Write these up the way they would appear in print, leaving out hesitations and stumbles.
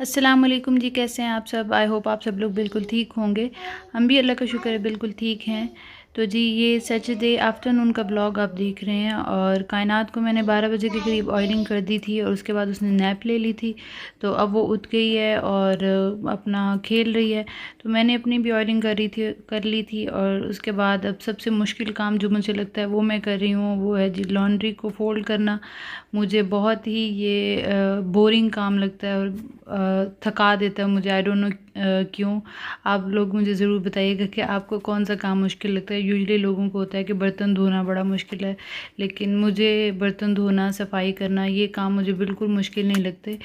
अस्सलाम वालेकुम जी, कैसे हैं आप सब। आई होप आप सब लोग बिल्कुल ठीक होंगे। हम भी अल्लाह का शुक्र है बिल्कुल ठीक हैं। तो जी, ये सैटरडे आफ्टरनून का ब्लॉग आप देख रहे हैं। और कायनात को मैंने 12 बजे के करीब ऑयलिंग कर दी थी और उसके बाद उसने नैप ले ली थी। तो अब वो उठ गई है और अपना खेल रही है। तो मैंने अपनी भी ऑयलिंग कर ली थी। और उसके बाद अब सबसे मुश्किल काम जो मुझे लगता है वो मैं कर रही हूँ, वो है जी लॉन्ड्री को फोल्ड करना। मुझे बहुत ही ये बोरिंग काम लगता है और थका देता है मुझे। आई डोंट नो क्यों। आप लोग मुझे ज़रूर बताइएगा कि आपको कौन सा काम मुश्किल लगता है। यूजुअली लोगों को होता है कि बर्तन धोना बड़ा मुश्किल है, लेकिन मुझे बर्तन धोना, सफाई करना, ये काम मुझे बिल्कुल मुश्किल नहीं लगते।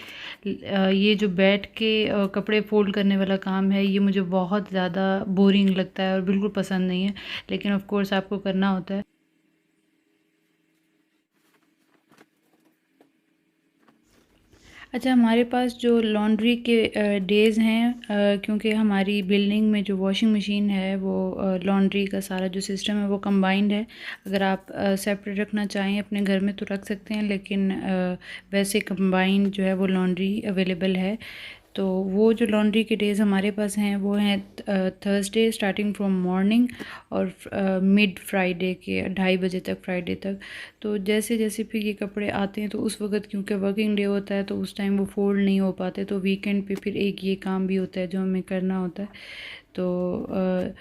ये जो बैठ के कपड़े फोल्ड करने वाला काम है, ये मुझे बहुत ज़्यादा बोरिंग लगता है और बिल्कुल पसंद नहीं है, लेकिन ऑफ कोर्स आपको करना होता है। अच्छा, हमारे पास जो लॉन्ड्री के डेज़ हैं, क्योंकि हमारी बिल्डिंग में जो वॉशिंग मशीन है वो लॉन्ड्री का सारा जो सिस्टम है वो कंबाइंड है। अगर आप सेपरेट रखना चाहें अपने घर में तो रख सकते हैं, लेकिन वैसे कंबाइंड जो है वो लॉन्ड्री अवेलेबल है। तो वो जो लॉन्ड्री के डेज़ हमारे पास हैं वो हैं थर्सडे स्टार्टिंग फ्रॉम मॉर्निंग और मिड फ्राइडे के 2:30 बजे तक, फ्राइडे तक। तो जैसे जैसे फिर ये कपड़े आते हैं तो उस वक्त क्योंकि वर्किंग डे होता है तो उस टाइम वो फोल्ड नहीं हो पाते, तो वीकेंड पे फिर एक ये काम भी होता है जो हमें करना होता है। तो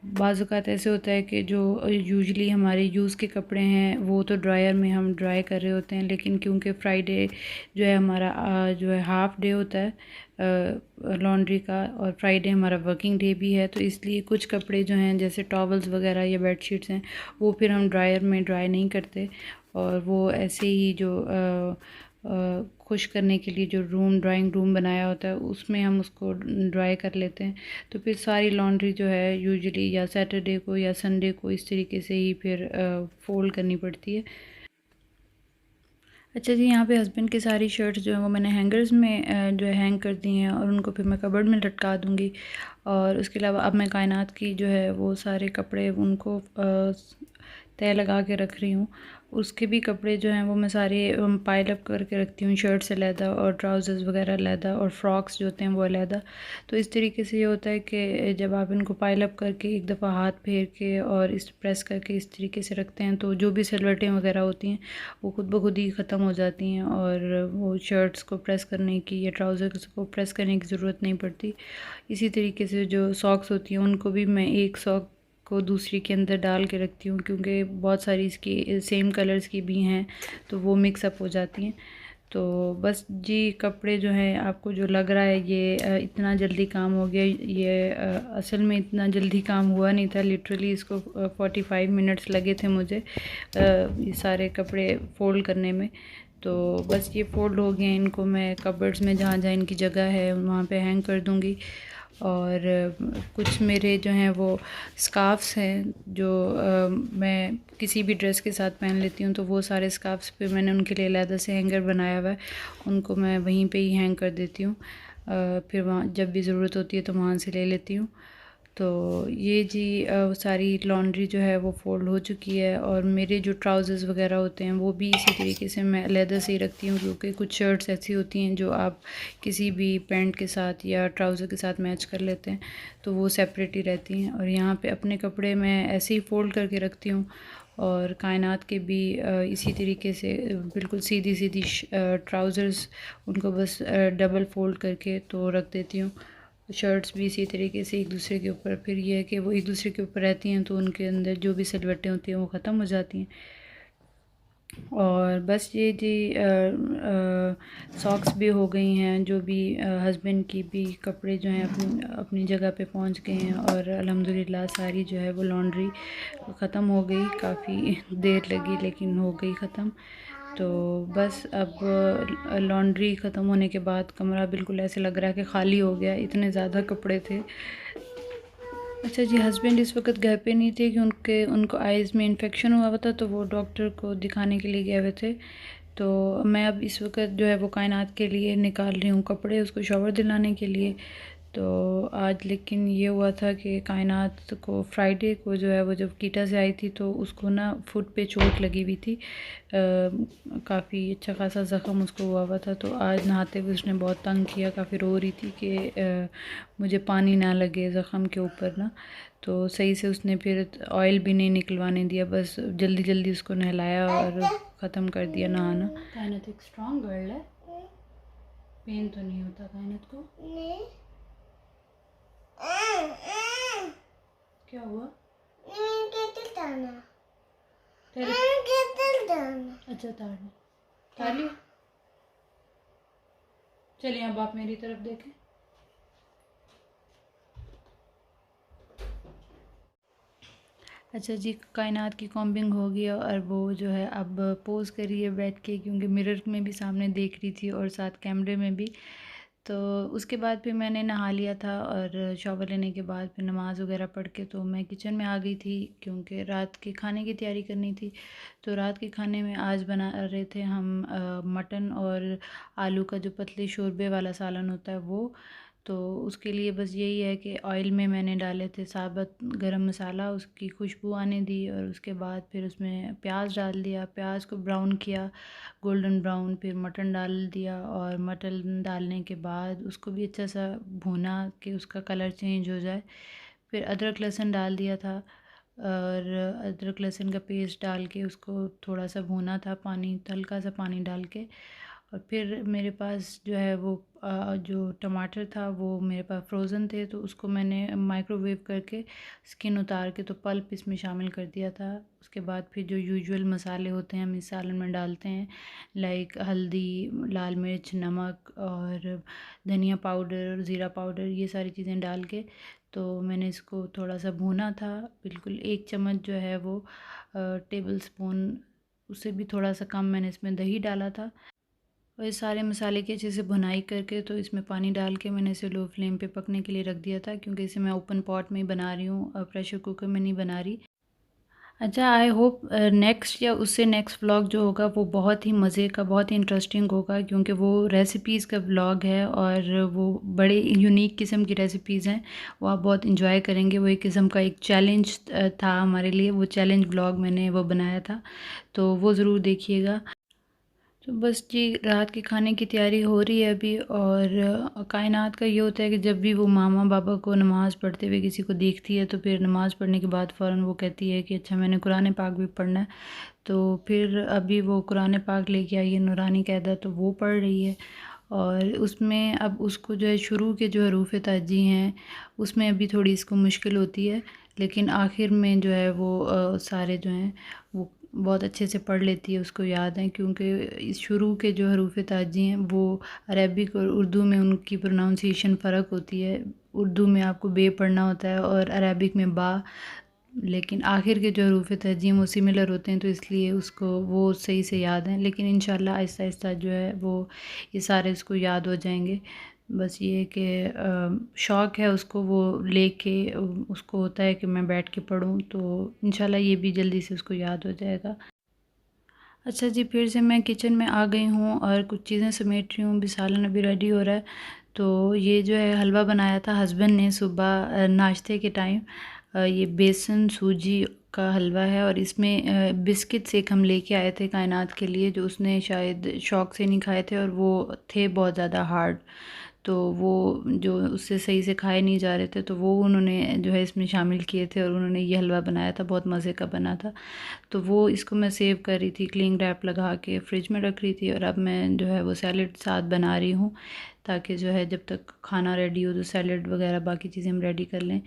बाज़ औक़ात ऐसे होता है कि जो यूजुअली हमारे यूज़ के कपड़े हैं वो तो ड्रायर में हम ड्राई कर रहे होते हैं, लेकिन क्योंकि फ्राइडे जो है हमारा जो है हाफ़ डे होता है लॉन्ड्री का, और फ्राइडे हमारा वर्किंग डे भी है, तो इसलिए कुछ कपड़े जो हैं जैसे टॉवल्स वगैरह या बेडशीट्स हैं वो फिर हम ड्रायर में ड्राई नहीं करते, और वो ऐसे ही जो खुश करने के लिए जो ड्राइंग रूम बनाया होता है उसमें हम उसको ड्राई कर लेते हैं। तो फिर सारी लॉन्ड्री जो है यूजुअली या सैटरडे को या संडे को इस तरीके से ही फिर फोल्ड करनी पड़ती है। अच्छा जी, यहाँ पे हस्बैंड की सारी शर्ट्स जो हैं वो मैंने हैंगर्स में जो है हैंग कर दी हैं, और उनको फिर मैं कबर्ड में लटका दूँगी। और उसके अलावा अब मैं कायनात की जो है वो सारे कपड़े उनको तय लगा के रख रही हूँ। उसके भी कपड़े जो हैं वो मैं सारे पाइल अप करके रखती हूँ, शर्ट्स अलहदा और ट्राउज़र्स वगैरह अलहदा और फ्रॉक्स जो होते हैं वो अलहदा। तो इस तरीके से ये होता है कि जब आप इनको पाइल अप करके एक दफ़ा हाथ फेर के और इस प्रेस करके इस तरीके से रखते हैं तो जो भी सिलवटें वगैरह होती हैं वो खुद ब खुद ही ख़त्म हो जाती हैं, और वो शर्ट्स को प्रेस करने की या ट्राउज़र्स को प्रेस करने की ज़रूरत नहीं पड़ती। इसी तरीके से जो सॉक्स होती हैं उनको भी मैं एक सॉक को दूसरी के अंदर डाल के रखती हूँ, क्योंकि बहुत सारी इसकी सेम कलर्स की भी हैं तो वो मिक्स अप हो जाती हैं। तो बस जी, कपड़े जो हैं आपको जो लग रहा है ये इतना जल्दी काम हो गया, ये असल में इतना जल्दी काम हुआ नहीं था। लिटरली इसको 45 मिनट्स लगे थे मुझे ये सारे कपड़े फ़ोल्ड करने में। तो बस ये फ़ोल्ड हो गए हैं, इनको मैं कबर्ड्स में जहाँ जहाँ इनकी जगह है वहाँ पे हैंग कर दूँगी। और कुछ मेरे जो हैं वो स्कार्फ्स हैं जो मैं किसी भी ड्रेस के साथ पहन लेती हूँ, तो वो सारे स्कार्फ्स पे मैंने उनके लिए अलहदा से हैंगर बनाया हुआ है, उनको मैं वहीं पे ही हैंग कर देती हूँ। फिर वहाँ जब भी ज़रूरत होती है तो वहाँ से ले लेती हूँ। तो ये जी सारी लॉन्ड्री जो है वो फ़ोल्ड हो चुकी है, और मेरे जो ट्राउज़र्स वगैरह होते हैं वो भी इसी तरीके से मैं अलहदा से ही रखती हूँ, क्योंकि कुछ शर्ट्स ऐसी होती हैं जो आप किसी भी पैंट के साथ या ट्राउज़र के साथ मैच कर लेते हैं, तो वो सेपरेट ही रहती हैं। और यहाँ पे अपने कपड़े मैं ऐसे ही फ़ोल्ड करके रखती हूँ, और कायनात के भी इसी तरीके से बिल्कुल सीधी सीधी ट्राउज़र्स उनको बस डबल फ़ोल्ड करके तो रख देती हूँ। शर्ट्स भी इसी तरीके से एक दूसरे के ऊपर, फिर ये है कि वो एक दूसरे के ऊपर रहती हैं तो उनके अंदर जो भी सिलवटें होती हैं वो ख़त्म हो जाती हैं। और बस ये जी सॉक्स भी हो गई हैं, जो भी हस्बैंड की भी कपड़े जो हैं अपनी अपनी जगह पे पहुंच गए हैं, और अल्हम्दुलिल्लाह सारी जो है वो लॉन्ड्री ख़त्म हो गई। काफ़ी देर लगी लेकिन हो गई ख़त्म। तो बस अब लॉन्ड्री ख़त्म होने के बाद कमरा बिल्कुल ऐसे लग रहा है कि ख़ाली हो गया, इतने ज़्यादा कपड़े थे। अच्छा जी, हस्बैंड इस वक्त घर पे नहीं थे कि उनको आइज़ में इन्फेक्शन हुआ हुआ था, तो वो डॉक्टर को दिखाने के लिए गए हुए थे। तो मैं अब इस वक्त जो है वो कायनात के लिए निकाल रही हूँ कपड़े, उसको शॉवर दिलाने के लिए। तो आज लेकिन ये हुआ था कि कायनात को फ्राइडे को जो है वो जब कीटा से आई थी तो उसको ना फुट पे चोट लगी हुई थी, काफ़ी अच्छा खासा ज़ख़म उसको हुआ था। तो आज नहाते हुए उसने बहुत तंग किया, काफ़ी रो रही थी कि मुझे पानी ना लगे ज़ख़म के ऊपर ना। तो सही से उसने फिर ऑयल भी नहीं निकलवाने दिया, बस जल्दी जल्दी उसको नहलाया और ख़त्म कर दिया नहाना। कायनात एक स्ट्रॉन्ग गर्ल है, पेन तो नहीं होता कायनात को? क्या हुआ? अच्छा तारना तार लिया। चलिए अब आप मेरी तरफ देखें। अच्छा जी, कायनात की कॉम्बिंग हो गया और वो जो है अब पोज़ कर रही है बैठ के, क्योंकि मिरर में भी सामने देख रही थी और साथ कैमरे में भी। तो उसके बाद फिर मैंने नहा लिया था और शॉवर लेने के बाद फिर नमाज़ वगैरह पढ़ के तो मैं किचन में आ गई थी, क्योंकि रात के खाने की तैयारी करनी थी। तो रात के खाने में आज बना रहे थे हम मटन और आलू का जो पतले शोरबे वाला सालन होता है वो। तो उसके लिए बस यही है कि ऑयल में मैंने डाले थे साबुत गरम मसाला, उसकी खुशबू आने दी और उसके बाद फिर उसमें प्याज डाल दिया, प्याज को ब्राउन किया गोल्डन ब्राउन, फिर मटन डाल दिया और मटन डालने के बाद उसको भी अच्छा सा भूना कि उसका कलर चेंज हो जाए। फिर अदरक लहसुन डाल दिया था और अदरक लहसुन का पेस्ट डाल के उसको थोड़ा सा भूना था, पानी हल्का सा पानी डाल के। और फिर मेरे पास जो है वो जो टमाटर था वो मेरे पास फ्रोज़न थे, तो उसको मैंने माइक्रोवेव करके स्किन उतार के तो पल्प इसमें शामिल कर दिया था। उसके बाद फिर जो यूजुअल मसाले होते हैं हम इस सालन में डालते हैं, लाइक हल्दी, लाल मिर्च, नमक और धनिया पाउडर, ज़ीरा पाउडर, ये सारी चीज़ें डाल के तो मैंने इसको थोड़ा सा भूना था। बिल्कुल 1 चम्मच जो है वो टेबल स्पून, उससे भी थोड़ा सा कम मैंने इसमें दही डाला था। और ये सारे मसाले की अच्छे से भुनाई करके तो इसमें पानी डाल के मैंने इसे लो फ्लेम पे पकने के लिए रख दिया था, क्योंकि इसे मैं ओपन पॉट में ही बना रही हूँ, प्रेशर कुकर में नहीं बना रही। अच्छा, आई होप नेक्स्ट या उससे नेक्स्ट व्लॉग जो होगा वो बहुत ही मज़े का, बहुत ही इंटरेस्टिंग होगा, क्योंकि वो रेसिपीज़ का व्लॉग है और वो बड़े यूनिक किस्म की रेसिपीज़ हैं, वो आप बहुत इंजॉय करेंगे। वो एक किस्म का एक चैलेंज था हमारे लिए, वो चैलेंज व्लॉग मैंने वो बनाया था, तो वो ज़रूर देखिएगा। तो बस जी, रात के खाने की तैयारी हो रही है अभी। और कायनात का ये होता है कि जब भी वो मामा बाबा को नमाज़ पढ़ते हुए किसी को देखती है तो फिर नमाज़ पढ़ने के बाद फ़ौरन वो कहती है कि अच्छा मैंने कुरान पाक भी पढ़ना है। तो फिर अभी वो कुरान पाक लेके आई है नूरानी कायदा, तो वो पढ़ रही है। और उसमें अब उसको जो है शुरू के जो हरूफ ताजी हैं उसमें अभी थोड़ी इसको मुश्किल होती है, लेकिन आखिर में जो है वो सारे जो हैं वो बहुत अच्छे से पढ़ लेती है, उसको याद है, क्योंकि इस शुरू के जो हरूफ ताजी हैं वो अरबिक और उर्दू में उनकी प्रोनाउंसिएशन फ़र्क होती है। उर्दू में आपको बे पढ़ना होता है और अरबिक में बा, लेकिन आखिर के जो हरूफ तर्जीम वो सिमिलर होते हैं, तो इसलिए उसको वो सही से याद हैं। लेकिन इंशाल्लाह आहिस्ता आहिस्ता जो है वो ये सारे उसको याद हो जाएंगे। बस ये है कि शौक़ है उसको, वो लेके उसको होता है कि मैं बैठ के पढूं, तो इंशाल्लाह ये भी जल्दी से उसको याद हो जाएगा। अच्छा जी, फिर से मैं किचन में आ गई हूँ और कुछ चीज़ें समेट रही हूँ, अभी सालन अभी रेडी हो रहा है। तो ये जो है हलवा बनाया था हस्बैंड ने सुबह नाश्ते के टाइम। ये बेसन सूजी का हलवा है और इसमें बिस्किट्स एक हम लेके आए थे कायनात के लिए, जो उसने शायद शौक़ से नहीं खाए थे और वो थे बहुत ज़्यादा हार्ड, तो वो जो उससे सही से खाए नहीं जा रहे थे, तो वो उन्होंने जो है इसमें शामिल किए थे और उन्होंने ये हलवा बनाया था, बहुत मज़े का बना था। तो वो इसको मैं सेव कर रही थी, क्लिंग रैप लगा के फ्रिज में रख रही थी और अब मैं जो है वो सैलेड साथ बना रही हूँ, ताकि जो है जब तक खाना रेडी हो तो सैलेड वगैरह बाकी चीज़ें हम रेडी कर लें।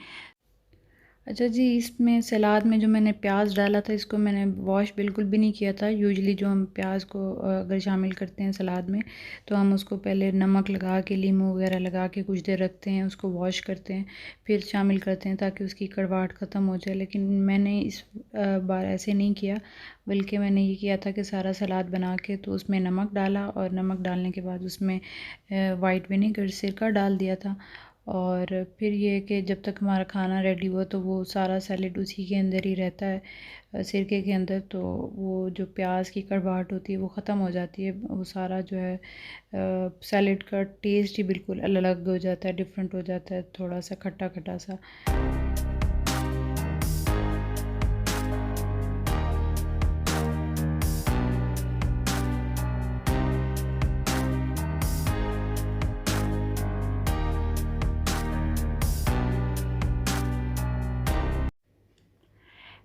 अच्छा जी, इसमें सलाद में जो मैंने प्याज डाला था इसको मैंने वॉश बिल्कुल भी नहीं किया था। यूजुअली जो हम प्याज को अगर शामिल करते हैं सलाद में तो हम उसको पहले नमक लगा के, लीमू वगैरह लगा के कुछ देर रखते हैं, उसको वॉश करते हैं, फिर शामिल करते हैं ताकि उसकी कड़वाहट ख़त्म हो जाए। लेकिन मैंने इस बार ऐसे नहीं किया, बल्कि मैंने ये किया था कि सारा सलाद बना के तो उसमें नमक डाला और नमक डालने के बाद उसमें वाइट विनेगर सिरका डाल दिया था और फिर ये है कि जब तक हमारा खाना रेडी हुआ तो वो सारा सैलेड उसी के अंदर ही रहता है, सिरके के अंदर। तो वो जो प्याज की कड़वाहट होती है वो ख़त्म हो जाती है, वो सारा जो है सैलेड का टेस्ट ही बिल्कुल अलग हो जाता है, डिफरेंट हो जाता है, थोड़ा सा खट्टा खट्टा सा।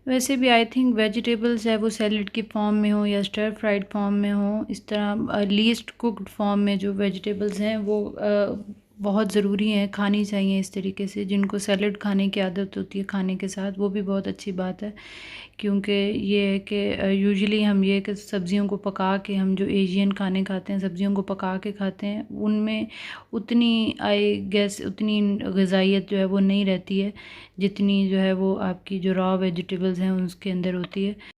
वैसे भी आई थिंक वेजिटेबल्स है वो सैलेड की फॉर्म में हो या स्टर फ्राइड फॉर्म में हो, इस तरह लीस्ट कुक्ड फॉर्म में जो वेजिटेबल्स हैं वो बहुत ज़रूरी हैं, खानी चाहिए इस तरीके से। जिनको सैलेड खाने की आदत होती है खाने के साथ, वो भी बहुत अच्छी बात है, क्योंकि ये है कि यूजुअली हम ये कि सब्ज़ियों को पका के, हम जो एशियन खाने खाते हैं सब्ज़ियों को पका के खाते हैं, उनमें उतनी आई गेस उतनी ग़िज़ाइयत जो है वो नहीं रहती है जितनी जो है वो आपकी जो रॉ वेजिटेबल्स हैं उसके अंदर होती है।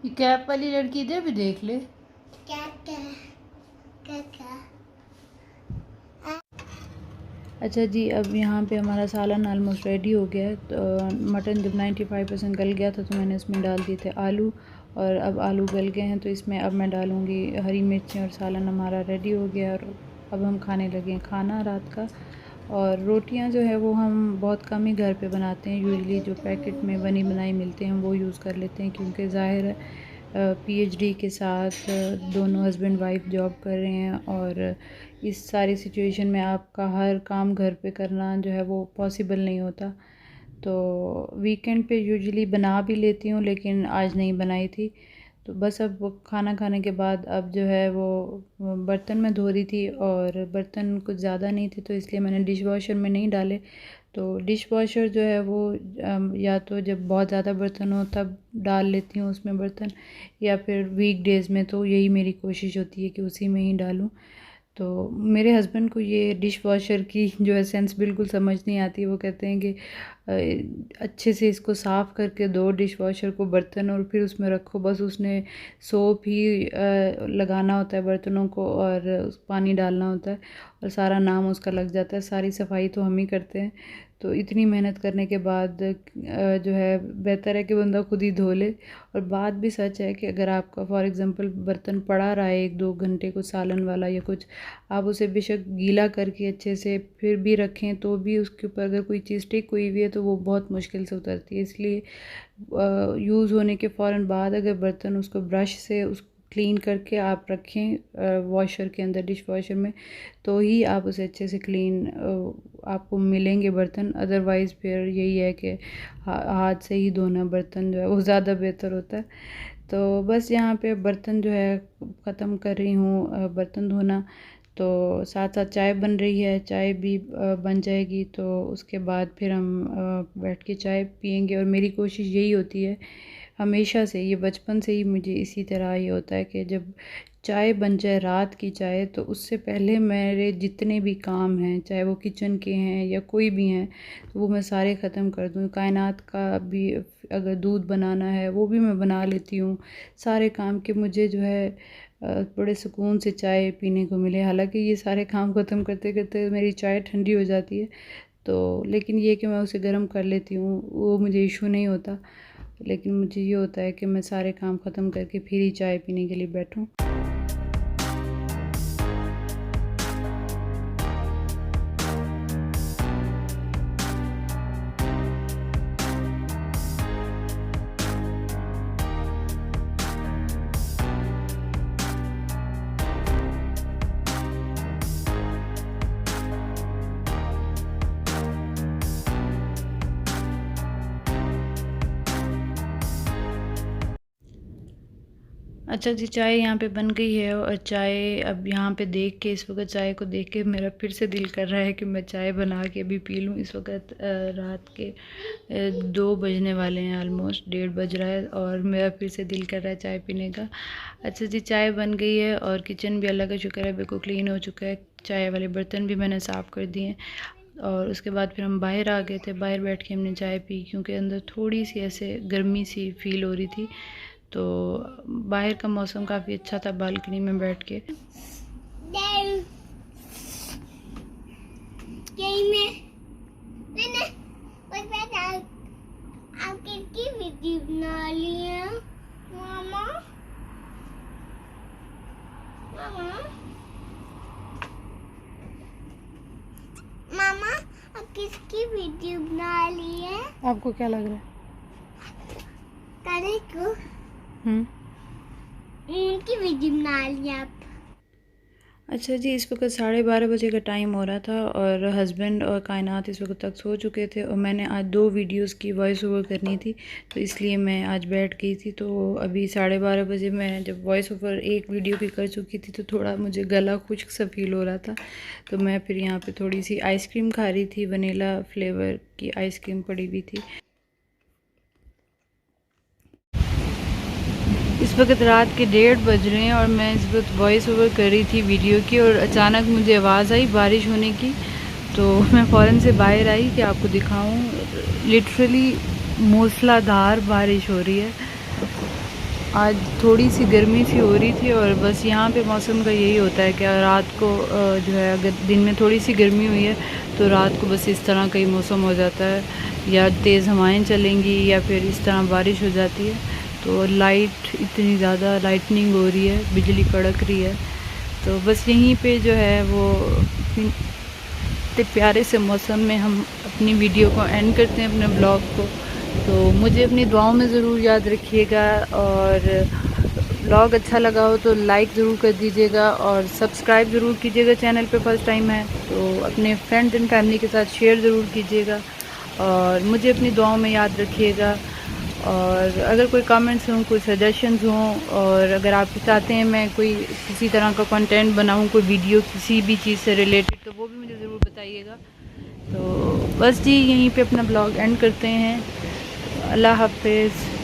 ये कैप वाली लड़की इधर भी देख ले। अच्छा जी, अब यहाँ पे हमारा सालन ऑलमोस्ट रेडी हो गया है। तो मटन जब 95% गल गया था तो मैंने इसमें डाल दिए थे आलू, और अब आलू गल गए हैं तो इसमें अब मैं डालूँगी हरी मिर्चें, और सालन हमारा रेडी हो गया। और अब हम खाने लगे हैं खाना रात का। और रोटियां जो है वो हम बहुत कम ही घर पे बनाते हैं, यूजुअली जो पैकेट में बनी बनाई मिलते हैं वो यूज़ कर लेते हैं, क्योंकि ज़ाहिर है पीएचडी के साथ दोनों हस्बैंड वाइफ जॉब कर रहे हैं, और इस सारी सिचुएशन में आपका हर काम घर पे करना जो है वो पॉसिबल नहीं होता। तो वीकेंड पे यूजुअली बना भी लेती हूँ, लेकिन आज नहीं बनाई थी। तो बस अब वो खाना खाने के बाद अब जो है वो बर्तन में धो रही थी, और बर्तन कुछ ज़्यादा नहीं थे तो इसलिए मैंने डिश वॉशर में नहीं डाले। तो डिश वॉशर जो है वो या तो जब बहुत ज़्यादा बर्तन हो तब डाल लेती हूँ उसमें बर्तन, या फिर वीक डेज़ में तो यही मेरी कोशिश होती है कि उसी में ही डालूँ। तो मेरे हस्बैंड को ये डिश वॉशर की जो है सेंस बिल्कुल समझ नहीं आती। वो कहते हैं कि अच्छे से इसको साफ़ करके दो डिश वॉशर को बर्तन, और फिर उसमें रखो, बस उसने सोप ही लगाना होता है बर्तनों को, और पानी डालना होता है, और सारा नाम उसका लग जाता है। सारी सफाई तो हम ही करते हैं। तो इतनी मेहनत करने के बाद जो है बेहतर है कि बंदा खुद ही धो ले। और बात भी सच है कि अगर आपका फॉर एग्ज़ाम्पल बर्तन पड़ा रहा है 1-2 घंटे कुछ सालन वाला या कुछ, आप उसे बेशक गीला करके अच्छे से फिर भी रखें तो भी उसके ऊपर अगर कोई चीज़ स्टिक हुई हुई है तो वो बहुत मुश्किल से उतरती है। इसलिए यूज़ होने के फ़ौरन बाद अगर बर्तन उसको ब्रश से उस क्लीन करके आप रखें वॉशर के अंदर, डिश वॉशर में, तो ही आप उसे अच्छे से क्लीन आपको मिलेंगे बर्तन। अदरवाइज़ फिर यही है कि हाथ से ही धोना बर्तन जो है वो ज़्यादा बेहतर होता है। तो बस यहाँ पे बर्तन जो है ख़त्म कर रही हूँ बर्तन धोना। तो साथ साथ चाय बन रही है, चाय भी बन जाएगी तो उसके बाद फिर हम बैठ के चाय पियेंगे। और मेरी कोशिश यही होती है हमेशा से, ये बचपन से ही मुझे इसी तरह ही होता है कि जब चाय बन जाए, रात की चाय, तो उससे पहले मेरे जितने भी काम हैं, चाहे वो किचन के हैं या कोई भी हैं, तो वो मैं सारे ख़त्म कर दूँ। कायनात का भी अगर दूध बनाना है वो भी मैं बना लेती हूँ। सारे काम के मुझे जो है बड़े सुकून से चाय पीने को मिले। हालांकि ये सारे काम ख़त्म करते करते मेरी चाय ठंडी हो जाती है, तो लेकिन ये कि मैं उसे गर्म कर लेती हूँ, वो मुझे इशू नहीं होता। लेकिन मुझे ये होता है कि मैं सारे काम ख़त्म करके फिर ही चाय पीने के लिए बैठूँ। अच्छा जी, चाय यहाँ पे बन गई है और चाय अब यहाँ पे देख के, इस वक्त चाय को देख के मेरा फिर से दिल कर रहा है कि मैं चाय बना के अभी पी लूँ। इस वक्त रात के 2 बजने वाले हैं, ऑलमोस्ट 1:30 बज रहा है और मेरा फिर से दिल कर रहा है चाय पीने का। अच्छा जी, चाय बन गई है और किचन भी अल्लाह का शुक्र है बिल्कुल क्लीन हो चुका है। चाय वाले बर्तन भी मैंने साफ़ कर दिए और उसके बाद फिर हम बाहर आ गए थे। बाहर बैठ के हमने चाय पी, क्योंकि अंदर थोड़ी सी ऐसे गर्मी सी फील हो रही थी। तो बाहर का मौसम काफ़ी अच्छा था, बालकनी में बैठ के। मामा अब किसकी वीडियो बना ली है? आपको क्या लग रहा है? करे को उनकी वीडियो बना ली आप। अच्छा जी, इस वक्त 12:30 बजे का टाइम हो रहा था और हस्बैंड और कायनात इस वक्त तक सो चुके थे और मैंने आज 2 वीडियोस की वॉइस ओवर करनी थी, तो इसलिए मैं आज बैठ गई थी। तो अभी 12:30 बजे मैं जब वॉइस ओवर एक वीडियो की कर चुकी थी तो थोड़ा मुझे गला खुश्क सा फील हो रहा था, तो मैं फिर यहाँ पे थोड़ी सी आइसक्रीम खा रही थी। वनीला फ्लेवर की आइसक्रीम पड़ी हुई थी। इस वक्त रात के 1:30 बज रहे हैं और मैं इस वक्त वॉइस ओवर कर रही थी वीडियो की और अचानक मुझे आवाज़ आई बारिश होने की, तो मैं फ़ौरन से बाहर आई कि आपको दिखाऊं। लिटरली मूसलाधार बारिश हो रही है। आज थोड़ी सी गर्मी सी हो रही थी और बस यहाँ पे मौसम का यही होता है कि रात को जो है, अगर दिन में थोड़ी सी गर्मी हुई है तो रात को बस इस तरह का ही मौसम हो जाता है, या तेज़ हवाएं चलेंगी या फिर इस तरह बारिश हो जाती है। तो लाइट इतनी ज़्यादा लाइटनिंग हो रही है, बिजली कड़क रही है। तो बस यहीं पे जो है वो इतने प्यारे से मौसम में हम अपनी वीडियो को एंड करते हैं, अपने ब्लॉग को। तो मुझे अपनी दुआओं में ज़रूर याद रखिएगा और ब्लॉग अच्छा लगा हो तो लाइक ज़रूर कर दीजिएगा और सब्सक्राइब ज़रूर कीजिएगा। चैनल पे फर्स्ट टाइम है तो अपने फ्रेंड्स एंड फैमिली के साथ शेयर ज़रूर कीजिएगा और मुझे अपनी दुआओं में याद रखिएगा। और अगर कोई कमेंट्स हों, कोई सजेशंस हों, और अगर आप चाहते हैं मैं कोई किसी तरह का कंटेंट बनाऊं, कोई वीडियो किसी भी चीज़ से रिलेटेड, तो वो भी मुझे ज़रूर बताइएगा। तो बस जी, यहीं पे अपना ब्लॉग एंड करते हैं। अल्लाह हाफ़िज़।